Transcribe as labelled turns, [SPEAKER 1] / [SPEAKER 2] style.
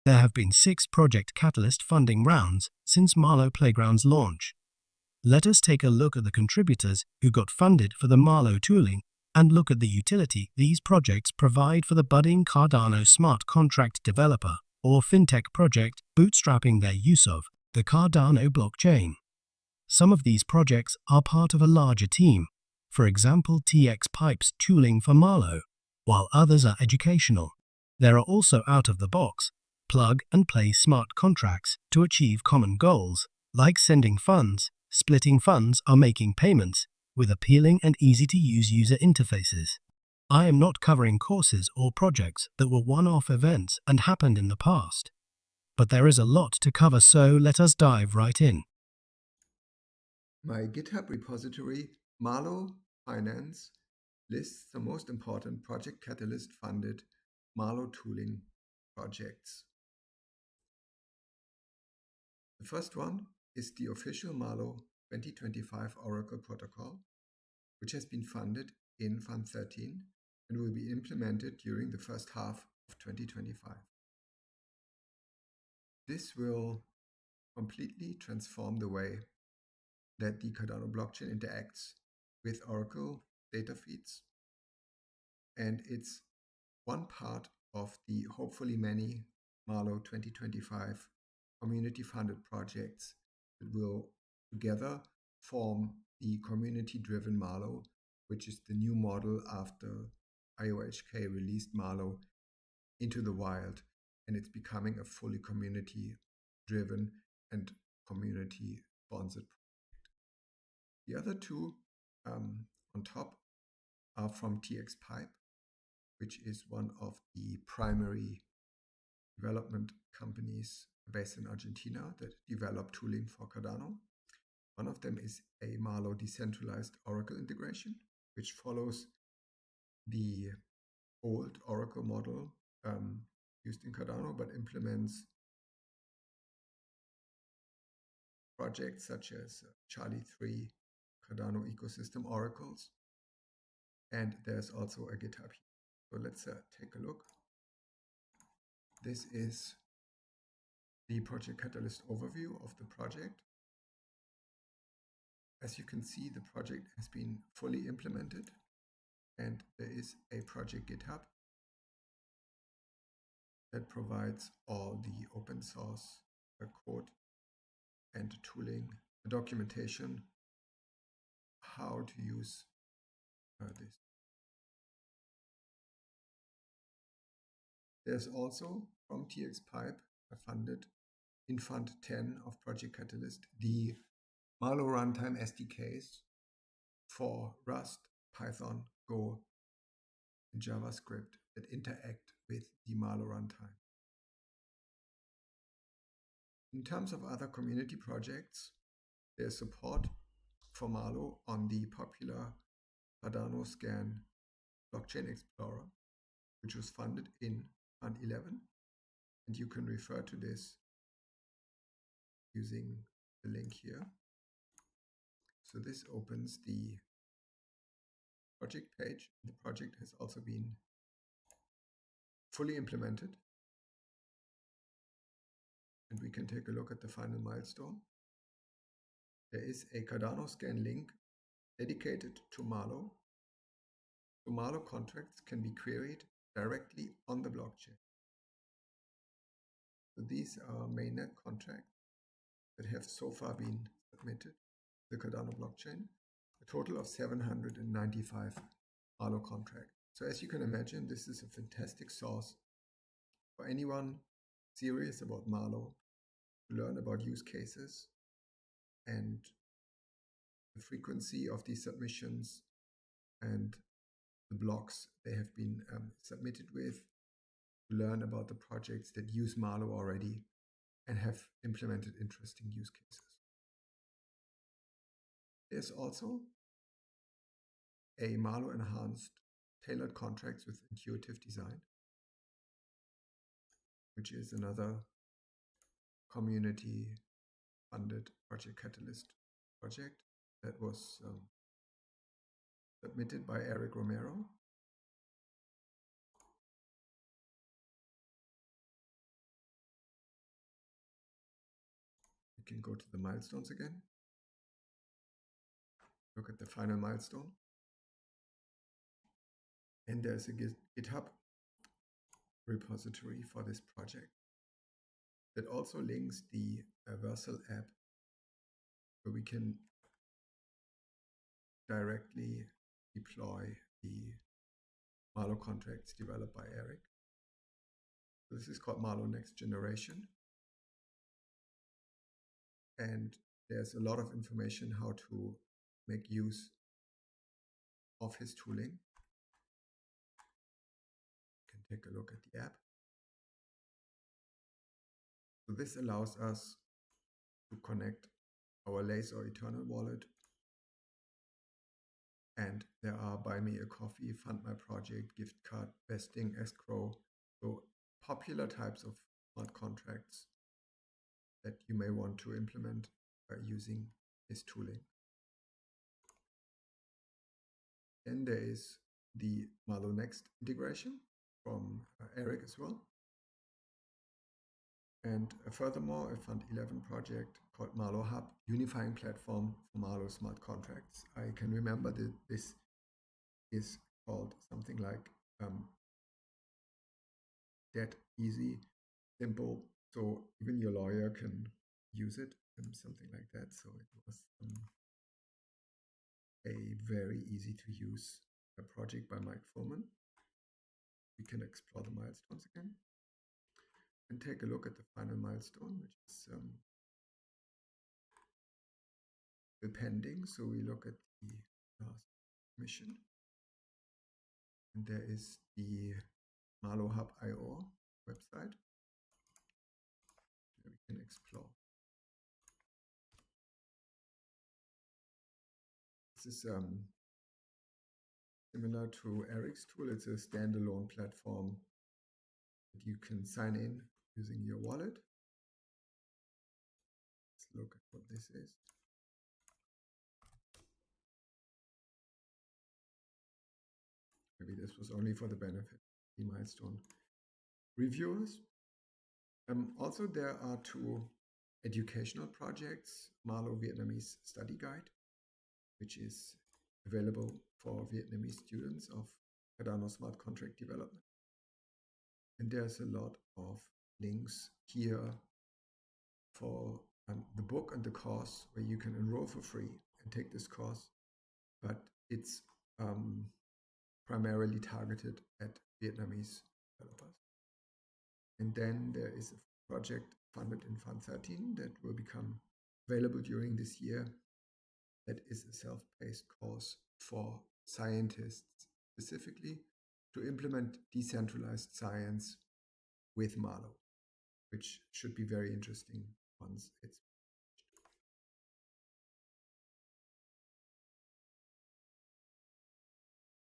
[SPEAKER 1] There have been 6 Project Catalyst funding rounds since Marlowe Playground's launch. Let us take a look at the contributors who got funded for the Marlowe tooling and look at the utility these projects provide for the budding Cardano smart contract developer or fintech project bootstrapping their use of the Cardano blockchain. Some of these projects are part of a larger team, for example TX Pipes tooling for Marlowe, while others are educational. There are also out-of-the-box, plug-and-play smart contracts to achieve common goals, like sending funds, splitting funds, or making payments, with appealing and easy-to-use user interfaces. I am not covering courses or projects that were one-off events and happened in the past. But there is a lot to cover, so let us dive right in.
[SPEAKER 2] My GitHub repository, Marlowe Finance, lists the most important Project Catalyst funded Marlowe tooling projects. The first one is the official Marlowe 2025 Oracle protocol, which has been funded in Fund 13 and will be implemented during the first half of 2025. This will completely transform the way that the Cardano blockchain interacts with Oracle data feeds, and it's one part of the hopefully many Marlowe 2025 community-funded projects that will together form the community-driven Marlowe, which is the new model after IOHK released Marlowe into the wild, and it's becoming a fully community-driven and community-sponsored project. The other two on top are from TX Pipe, which is one of the primary development companies based in Argentina that develop tooling for Cardano. One of them is a Marlowe decentralized Oracle integration, which follows the old Oracle model used in Cardano, but implements projects such as Charlie 3 Cardano ecosystem oracles. And there's also a GitHub here. So let's take a look. This is the Project Catalyst overview of the project. As you can see, the project has been fully implemented, and there is a project GitHub that provides all the open source code and tooling, documentation, how to use this. There's also from TX Pipe funded in Fund 10 of Project Catalyst the Marlowe runtime SDKs for Rust, Python, Go, and JavaScript that interact with the Marlowe runtime. In terms of other community projects, there's support for Marlowe on the popular Cardano Scan Blockchain Explorer, which was funded in Fund 11, and you can refer to this using the link here. So this opens the project page. The project has also been fully implemented, and we can take a look at the final milestone. There is a Cardano Scan link dedicated to Marlowe. So Marlowe contracts can be queried directly on the blockchain. So these are mainnet contracts that have so far been submitted to the Cardano blockchain, a total of 795 Marlowe contracts. So as you can imagine, this is a fantastic source for anyone serious about Marlowe to learn about use cases and the frequency of these submissions and the blocks they have been submitted with, to learn about the projects that use Marlowe already and have implemented interesting use cases. There's also a Marlowe enhanced tailored contracts with intuitive design, which is another community funded Project Catalyst project that was submitted by Eric Romero. can go to the milestones again. Look at the final milestone. And there's a GitHub repository for this project that also links the Versal app, where we can directly deploy the Marlowe contracts developed by Eric. This is called Marlowe Next Generation. And there's a lot of information how to make use of his tooling. You can take a look at the app. So this allows us to connect our Lace or Eternal wallet. And there are Buy Me a Coffee, Fund My Project, gift card, vesting, escrow. So popular types of smart contracts that you may want to implement by using his tooling. Then there is the Marlowe Next integration from Eric as well. And furthermore, a Fund 11 project called Marlowe Hub, unifying platform for Marlowe smart contracts. I can remember that this is called something like that easy, simple, so even your lawyer can use it, something like that. So it was a very easy to use project by Mike Fullman. We can explore the milestones again and take a look at the final milestone, which is still pending. So we look at the last mission, and there is the Marlowe Hub IO website that we can explore. This is similar to Eric's tool. It's a standalone platform that you can sign in using your wallet. Let's look at what this is. Maybe this was only for the benefit of the milestone reviewers. Also, there are two educational projects, Marlowe Vietnamese Study Guide, which is available for Vietnamese students of Cardano Smart Contract Development. And there's a lot of links here for the book and the course, where you can enroll for free and take this course, but it's primarily targeted at Vietnamese developers. And then there is a project funded in Fund 13 that will become available during this year. That is a self-paced course for scientists specifically to implement decentralized science with Marlowe, which should be very interesting once it's